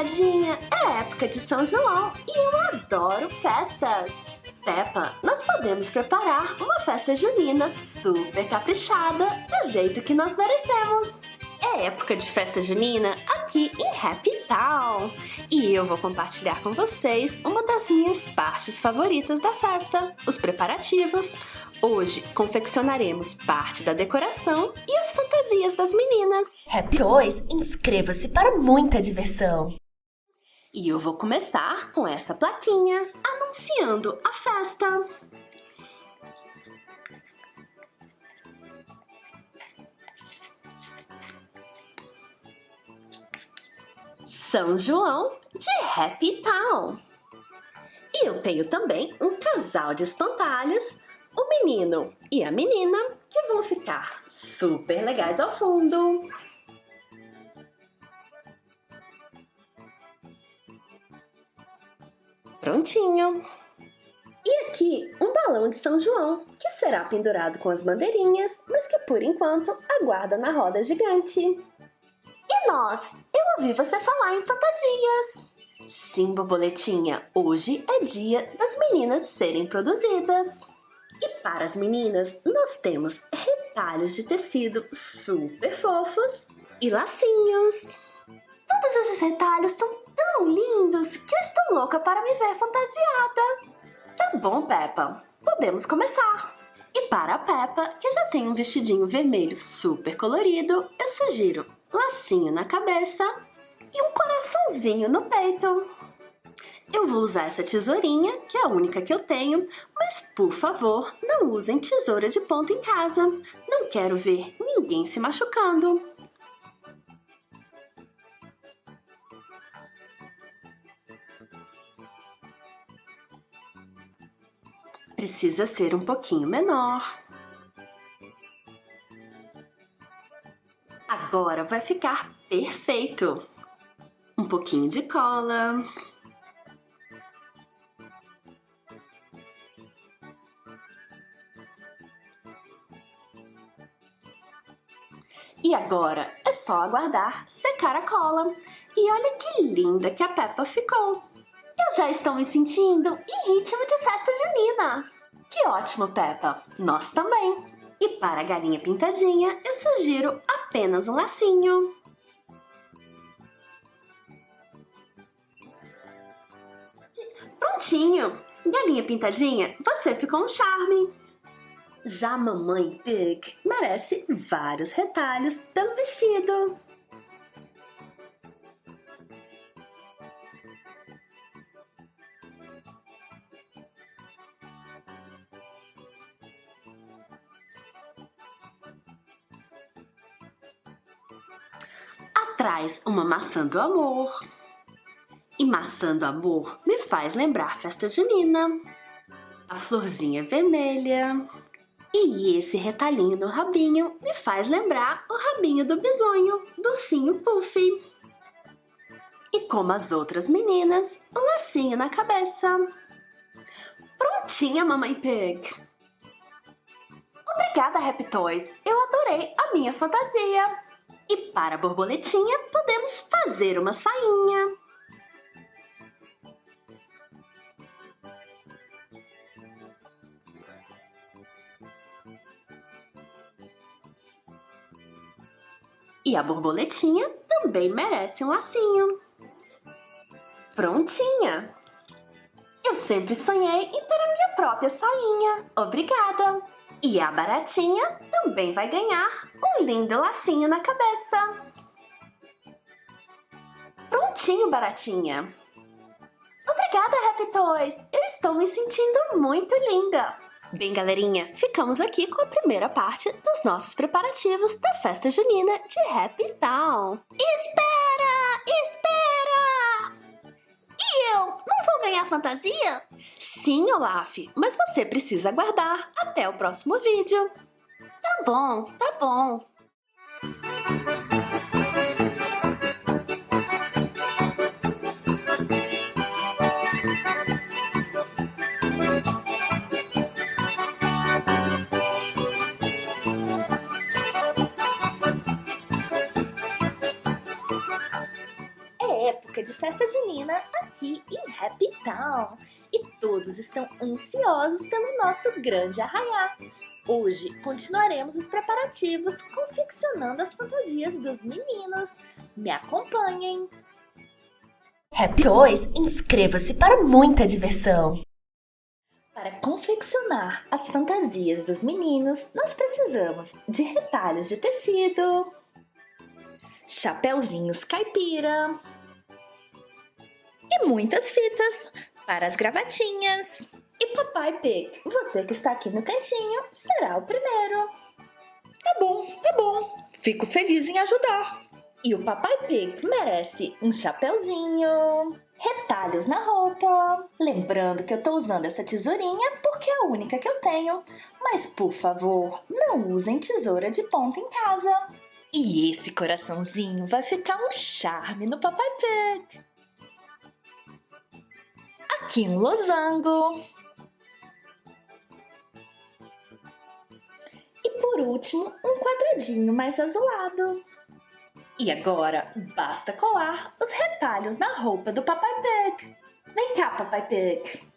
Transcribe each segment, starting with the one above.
Pintadinha, é época de São João e eu adoro festas! Peppa, nós podemos preparar uma festa junina super caprichada do jeito que nós merecemos! É época de festa junina aqui em Happy Town! E eu vou compartilhar com vocês uma das minhas partes favoritas da festa, os preparativos. Hoje confeccionaremos parte da decoração e as fantasias das meninas. Happy Toys, inscreva-se para muita diversão! E eu vou começar com essa plaquinha anunciando a festa. São João de Happy Town. E eu tenho também um casal de espantalhos, o menino e a menina, que vão ficar super legais ao fundo. Prontinho! E aqui um balão de São João, que será pendurado com as bandeirinhas, mas que por enquanto aguarda na roda gigante. E nós? Eu ouvi você falar em fantasias! Sim, borboletinha, hoje é dia das meninas serem produzidas. E para as meninas, nós temos retalhos de tecido super fofos e lacinhos. Todos esses retalhos são tão lindos que eu estou louca para me ver fantasiada. Tá bom, Peppa, podemos começar. E para a Peppa, que já tem um vestidinho vermelho super colorido, eu sugiro lacinho na cabeça e um coraçãozinho no peito. Eu vou usar essa tesourinha, que é a única que eu tenho, mas por favor, não usem tesoura de ponta em casa. Não quero ver ninguém se machucando. Precisa ser um pouquinho menor. Agora vai ficar perfeito. Um pouquinho de cola. E agora é só aguardar secar a cola. E olha que linda que a Peppa ficou. Eu já estou me sentindo em ritmo de festa junina. Que ótimo, Peppa! Nós também! E para a galinha pintadinha, eu sugiro apenas um lacinho. Prontinho! Galinha pintadinha, você ficou um charme! Já a Mamãe Pig merece vários retalhos pelo vestido. Atrás uma maçã do amor. E maçã do amor me faz lembrar festa junina. A florzinha vermelha. E esse retalhinho no rabinho me faz lembrar o rabinho do bisonho, do ursinho Puffy. E como as outras meninas, um lacinho na cabeça. Prontinha, Mamãe Pig! Obrigada, Happy Toys! Eu adorei a minha fantasia! E para a borboletinha, podemos fazer uma sainha. E a borboletinha também merece um lacinho. Prontinha! Eu sempre sonhei em ter a minha própria sainha. Obrigada! E a baratinha também vai ganhar um lindo lacinho na cabeça. Prontinho, baratinha! Obrigada, Happy Toys! Eu estou me sentindo muito linda! Bem, galerinha, ficamos aqui com a primeira parte dos nossos preparativos da festa junina de Happy Town. Espera! Espera! E eu? Não vou ganhar fantasia? Sim, Olaf, mas você precisa aguardar até o próximo vídeo. Tá bom, tá bom. época época de festa junina aqui em Happy Town e todos estão ansiosos pelo nosso grande arraiá. Hoje continuaremos os preparativos confeccionando as fantasias dos meninos. Me acompanhem! Happy 2, inscreva-se para muita diversão. Para confeccionar as fantasias dos meninos, nós precisamos de retalhos de tecido, chapeuzinhos caipira e muitas fitas para as gravatinhas. E Papai Pig, você que está aqui no cantinho, será o primeiro. Tá bom. Fico feliz em ajudar. E o Papai Pig merece um chapeuzinho, retalhos na roupa. Lembrando que eu tô usando essa tesourinha porque é a única que eu tenho. Mas, por favor, não usem tesoura de ponta em casa. E esse coraçãozinho vai ficar um charme no Papai Pig. Aqui um losango. E por último, um quadradinho mais azulado. E agora, basta colar os retalhos na roupa do Papai Pig. Vem cá, Papai Pig.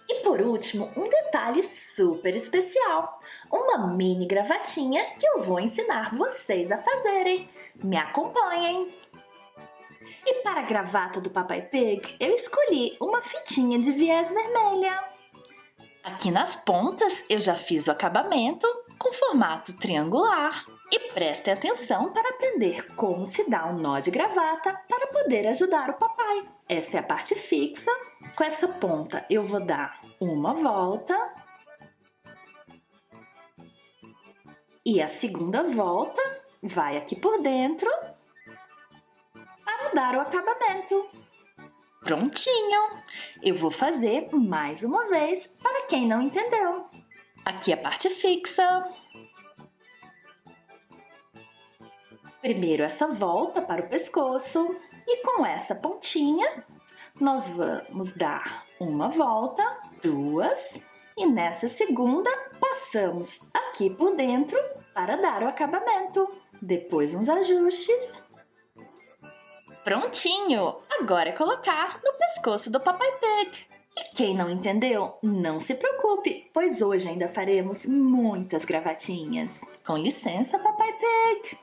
E por último, um detalhe super especial. Uma mini gravatinha que eu vou ensinar vocês a fazerem. Me acompanhem. E para a gravata do Papai Pig, eu escolhi uma fitinha de viés vermelha. Aqui nas pontas eu já fiz o acabamento com formato triangular. E prestem atenção para aprender como se dá um nó de gravata para poder ajudar o papai. Essa é a parte fixa. Com essa ponta eu vou dar uma volta. E a segunda volta vai aqui por dentro para dar o acabamento. Prontinho! Eu vou fazer mais uma vez para quem não entendeu. Aqui a parte fixa. Primeiro essa volta para o pescoço e com essa pontinha nós vamos dar uma volta, duas e nessa segunda passamos aqui por dentro para dar o acabamento. Depois uns ajustes. Prontinho! Agora é colocar no pescoço do Papai Pig. E quem não entendeu, não se preocupe, pois hoje ainda faremos muitas gravatinhas. Com licença, Papai Pig!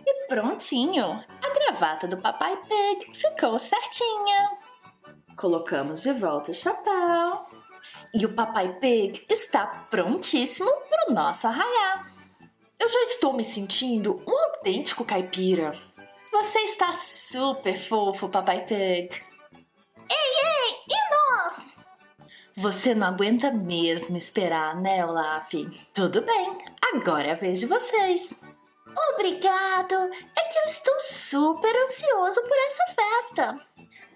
E prontinho! A gravata do Papai Pig ficou certinha. Colocamos de volta o chapéu. E o Papai Pig está prontíssimo para o nosso arraiá. Eu já estou me sentindo um autêntico caipira. Você está super fofo, Papai Pig. Ei, e nós? Você não aguenta mesmo esperar, né, Olaf? Tudo bem, agora é a vez de vocês. Obrigado, é que eu estou super ansioso por essa festa.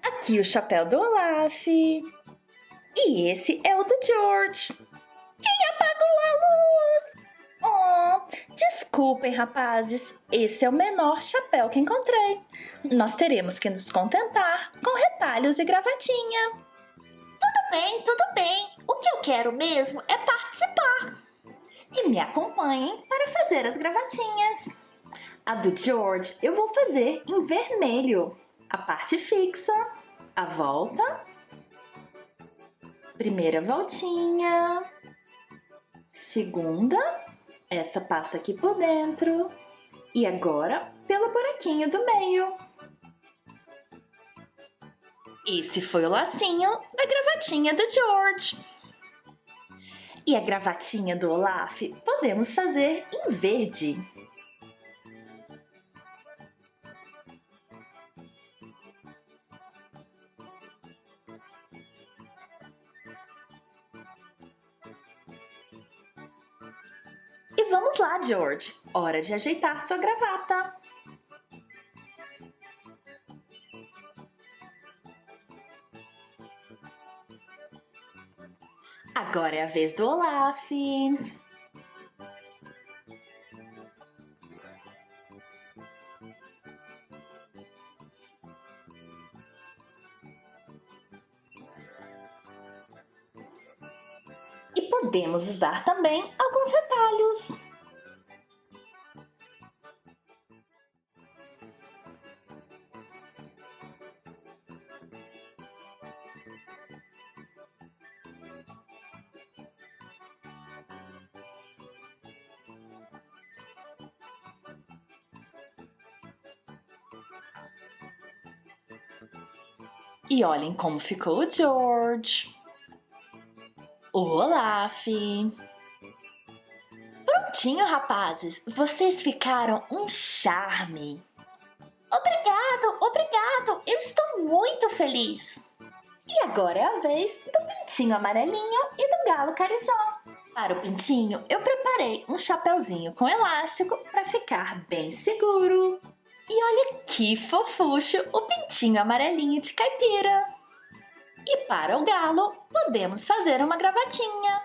Aqui o chapéu do Olaf. E esse é o do George. Quem apagou a luz? Oh, desculpem, rapazes, esse é o menor chapéu que encontrei. Nós teremos que nos contentar com retalhos e gravatinha. Tudo bem. O que eu quero mesmo é participar. E me acompanhem para fazer as gravatinhas. A do George eu vou fazer em vermelho. A parte fixa, a volta, primeira voltinha, segunda, essa passa aqui por dentro e agora pelo buraquinho do meio. Esse foi o lacinho da gravatinha do George. E a gravatinha do Olaf podemos fazer em verde. E vamos lá, George. Hora de ajeitar sua gravata. Agora é a vez do Olaf. podemos usar também alguns retalhos. E olhem como ficou o George, o Olaf. Prontinho, rapazes, vocês ficaram um charme. Obrigado, eu estou muito feliz. E agora é a vez do pintinho amarelinho e do galo carijó. Para o pintinho, eu preparei um chapeuzinho com elástico para ficar bem seguro. E olha que fofucho o pintinho amarelinho de caipira. E para o galo, podemos fazer uma gravatinha.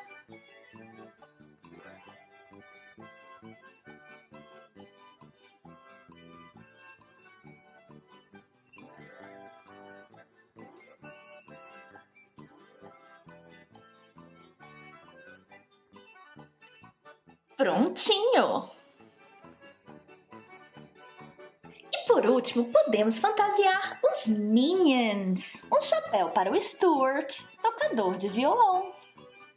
Prontinho! E por último, podemos fantasiar os Minions. Um chapéu para o Stuart, tocador de violão.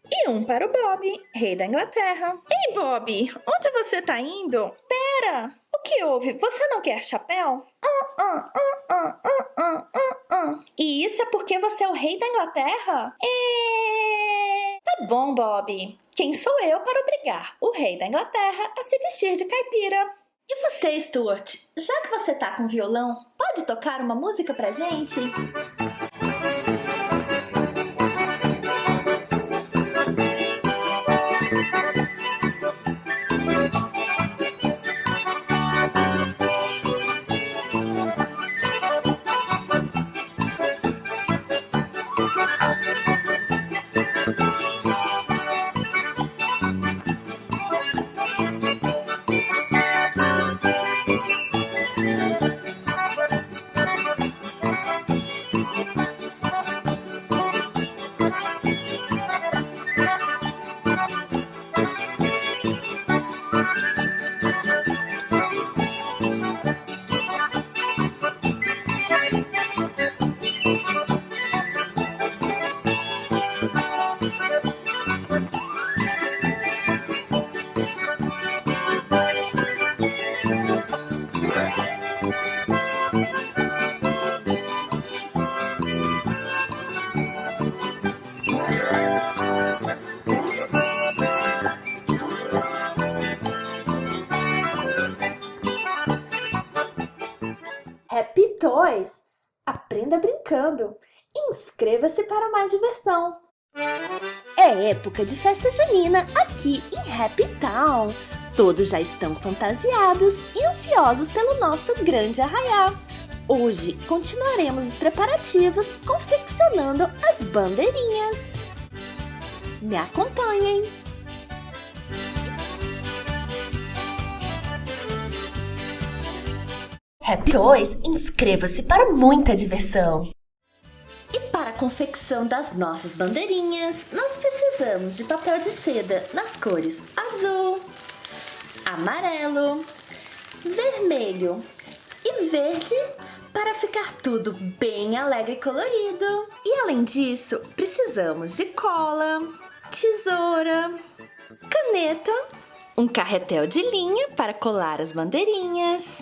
E um para o Bob, rei da Inglaterra. Ei, Bob, onde você tá indo? Espera! O que houve? Você não quer chapéu? E isso é porque você é o rei da Inglaterra? Tá bom, Bob. Quem sou eu para obrigar o rei da Inglaterra a se vestir de caipira? E você, Stuart, já que você tá com violão, pode tocar uma música pra gente? Happy Toys! Aprenda brincando! Inscreva-se para mais diversão! É época de festa junina aqui em Happy Town! Todos já estão fantasiados e ansiosos pelo nosso grande arraiá! Hoje continuaremos os preparativos confeccionando as bandeirinhas! Me acompanhem! Happy Toys, inscreva-se para muita diversão. E para a confecção das nossas bandeirinhas, nós precisamos de papel de seda nas cores azul, amarelo, vermelho e verde para ficar tudo bem alegre e colorido. E além disso, precisamos de cola, tesoura, caneta, um carretel de linha para colar as bandeirinhas,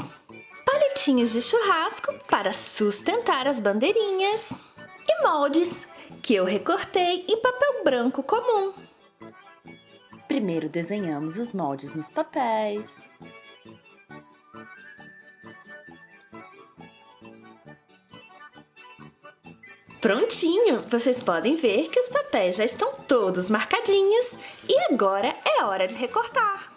palitinhos de churrasco para sustentar as bandeirinhas e moldes que eu recortei em papel branco comum. Primeiro desenhamos os moldes nos papéis. Prontinho! Vocês podem ver que os papéis já estão todos marcadinhos e agora é hora de recortar.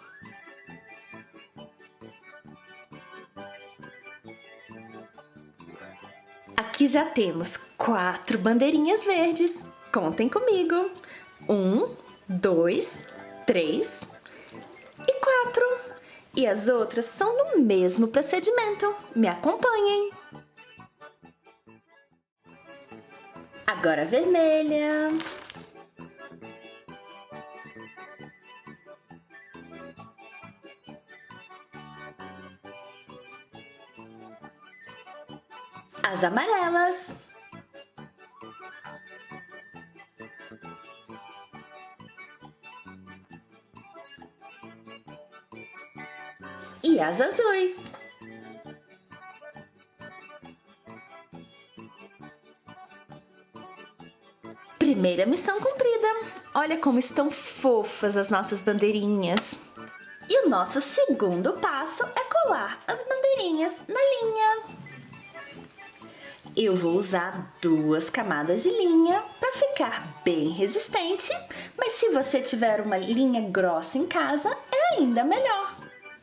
Aqui já temos 4 bandeirinhas verdes. Contem comigo. 1, 2, 3 e 4. E as outras são no mesmo procedimento. Me acompanhem. Agora a vermelha. as amarelas. E as azuis. Primeira missão cumprida. Olha como estão fofas as nossas bandeirinhas. E o nosso segundo passo é colar as bandeirinhas na linha. Eu vou usar 2 camadas de linha para ficar bem resistente, mas se você tiver uma linha grossa em casa, é ainda melhor.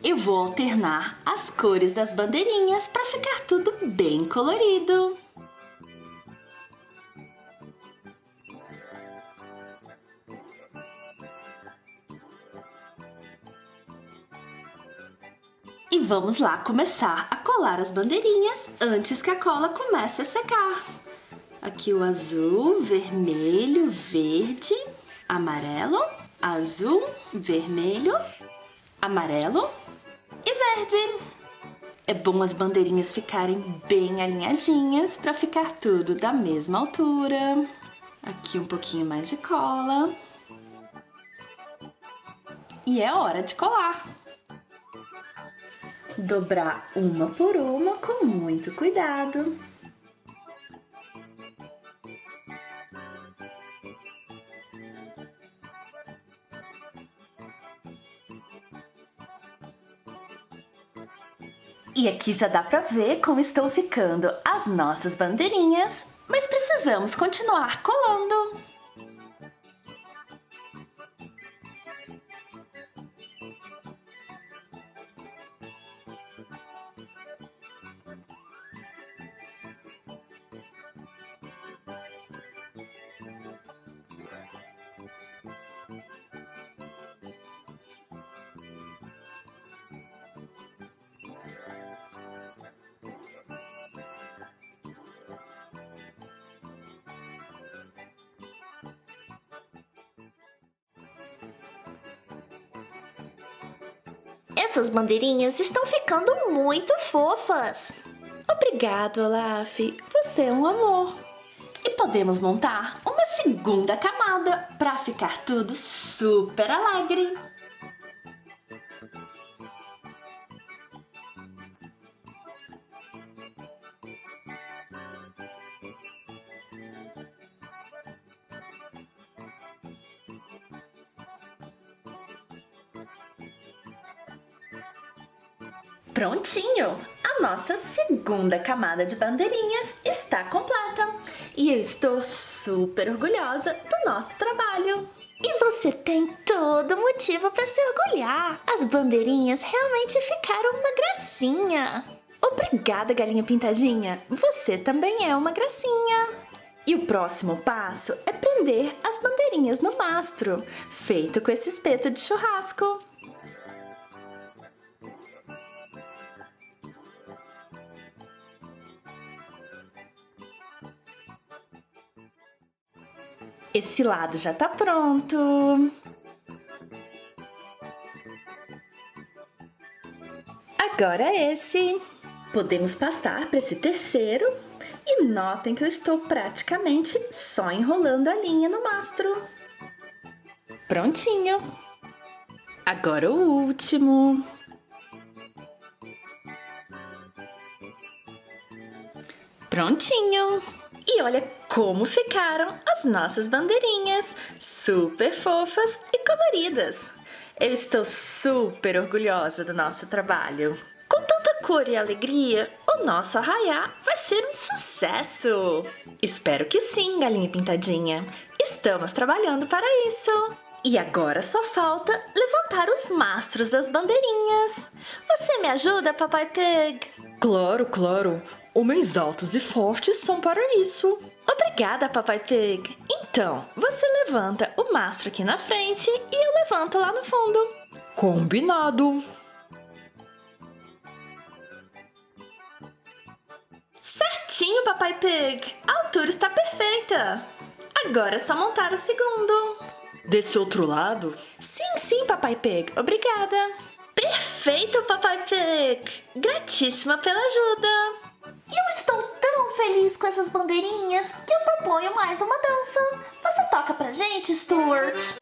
Eu vou alternar as cores das bandeirinhas para ficar tudo bem colorido. E vamos lá começar a colar as bandeirinhas antes que a cola comece a secar. Aqui o azul, vermelho, verde, amarelo, azul, vermelho, amarelo e verde. É bom as bandeirinhas ficarem bem alinhadinhas para ficar tudo da mesma altura. Aqui um pouquinho mais de cola. E é hora de colar. Dobrar uma por uma com muito cuidado. E aqui já dá para ver como estão ficando as nossas bandeirinhas, mas precisamos continuar colando. Essas bandeirinhas estão ficando muito fofas. Obrigado, Olaf. Você é um amor. E podemos montar uma segunda camada para ficar tudo super alegre. Prontinho! A nossa segunda camada de bandeirinhas está completa. E eu estou super orgulhosa do nosso trabalho. E você tem todo motivo para se orgulhar. As bandeirinhas realmente ficaram uma gracinha. Obrigada, galinha pintadinha. Você também é uma gracinha. E o próximo passo é prender as bandeirinhas no mastro, feito com esse espeto de churrasco. Esse lado já tá pronto. Agora esse. Podemos passar para esse terceiro. E notem que eu estou praticamente só enrolando a linha no mastro. Prontinho. Agora o último. Prontinho. E olha como ficaram as nossas bandeirinhas, super fofas e coloridas. Eu estou super orgulhosa do nosso trabalho. Com tanta cor e alegria, o nosso arraiá vai ser um sucesso. Espero que sim, galinha pintadinha. Estamos trabalhando para isso. E agora só falta levantar os mastros das bandeirinhas. Você me ajuda, Papai Pig? Claro, claro. Homens altos e fortes são para isso. Obrigada, Papai Pig. Então, você levanta o mastro aqui na frente e eu levanto lá no fundo. Combinado. Certinho, Papai Pig. A altura está perfeita. Agora é só montar o segundo. Desse outro lado? Sim, Papai Pig. Obrigada. Perfeito, Papai Pig. Gratíssima pela ajuda. Eu estou tão feliz com essas bandeirinhas que eu proponho mais uma dança. Você toca pra gente, Stuart?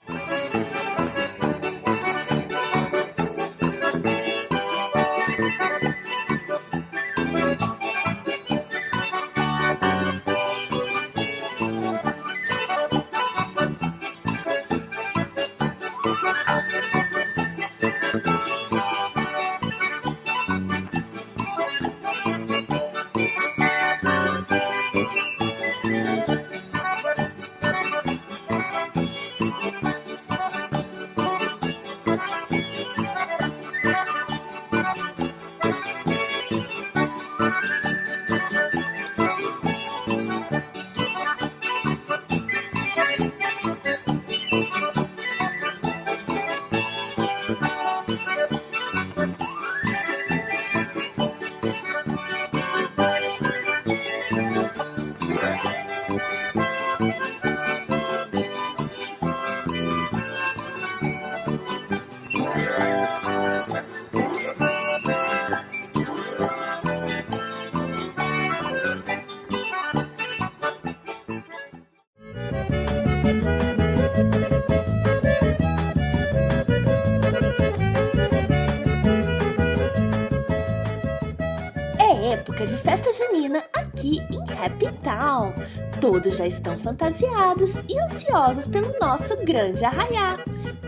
É época de festa junina aqui em Happy Town. Todos já estão fantasiados e ansiosos pelo nosso grande arraiá.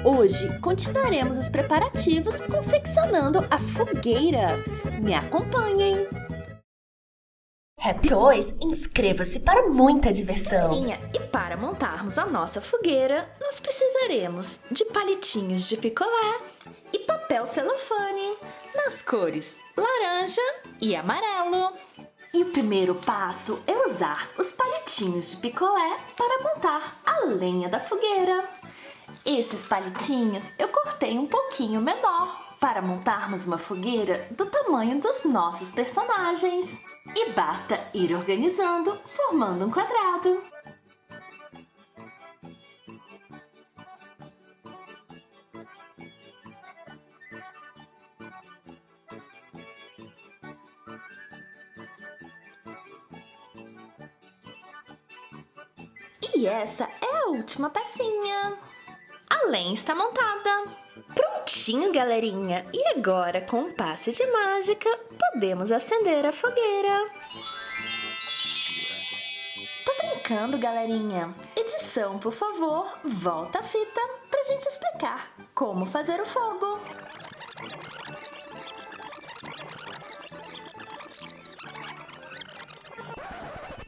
Hoje continuaremos os preparativos confeccionando a fogueira. Me acompanhem! Happy 2, inscreva-se para muita diversão. E para montarmos a nossa fogueira, nós precisaremos de palitinhos de picolé e papel celofane nas cores laranja e amarelo. E o primeiro passo é usar os palitinhos de picolé para montar a lenha da fogueira. Esses palitinhos eu cortei um pouquinho menor para montarmos uma fogueira do tamanho dos nossos personagens. E basta ir organizando, formando um quadrado. E essa é a última pecinha. A lenha está montada. Prontinho, galerinha! E agora, com um passe de mágica, podemos acender a fogueira. Tô brincando, galerinha. Edição, por favor, volta a fita pra gente explicar como fazer o fogo.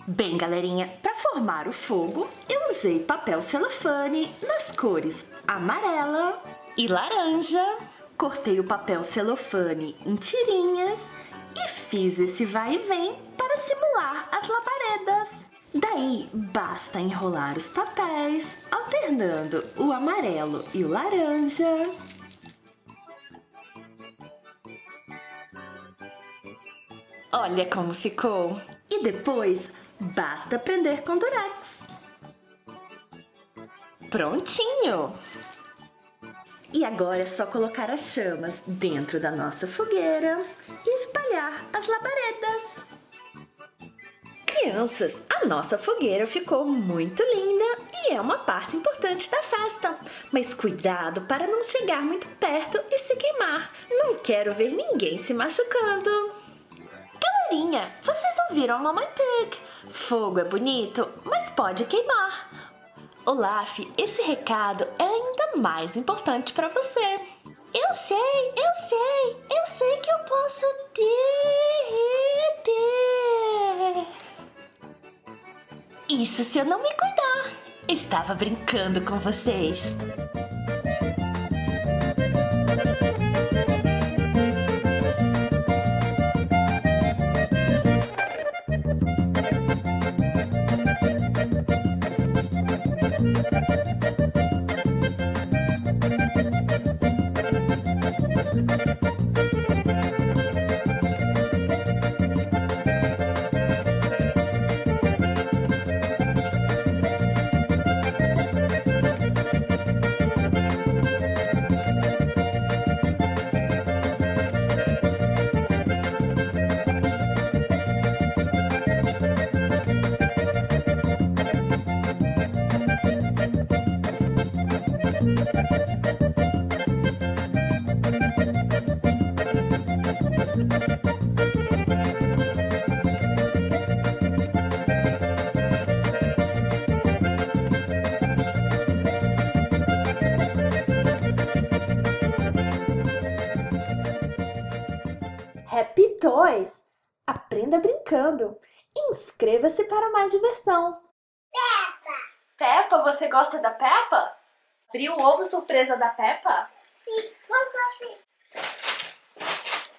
Bem, galerinha, para formar o fogo, eu usei papel celofane nas cores amarela e laranja. Cortei o papel celofane em tirinhas e fiz esse vai e vem para simular as labaredas. Daí, basta enrolar os papéis, alternando o amarelo e o laranja. Olha como ficou! E depois, basta prender com durex. Prontinho! E agora é só colocar as chamas dentro da nossa fogueira e espalhar as labaredas. Crianças, a nossa fogueira ficou muito linda e é uma parte importante da festa. Mas cuidado para não chegar muito perto e se queimar. Não quero ver ninguém se machucando. Galerinha, vocês ouviram a Mamãe Pig? Fogo é bonito, mas pode queimar. Olaf, esse recado é ainda mais importante para você. Eu sei que eu posso ter. Isso se eu não me cuidar. Estava brincando com vocês. Baby Toys. Aprenda brincando. Inscreva-se para mais diversão. Peppa, você gosta da Peppa? Abriu o ovo surpresa da Peppa? Sim, vamos assim.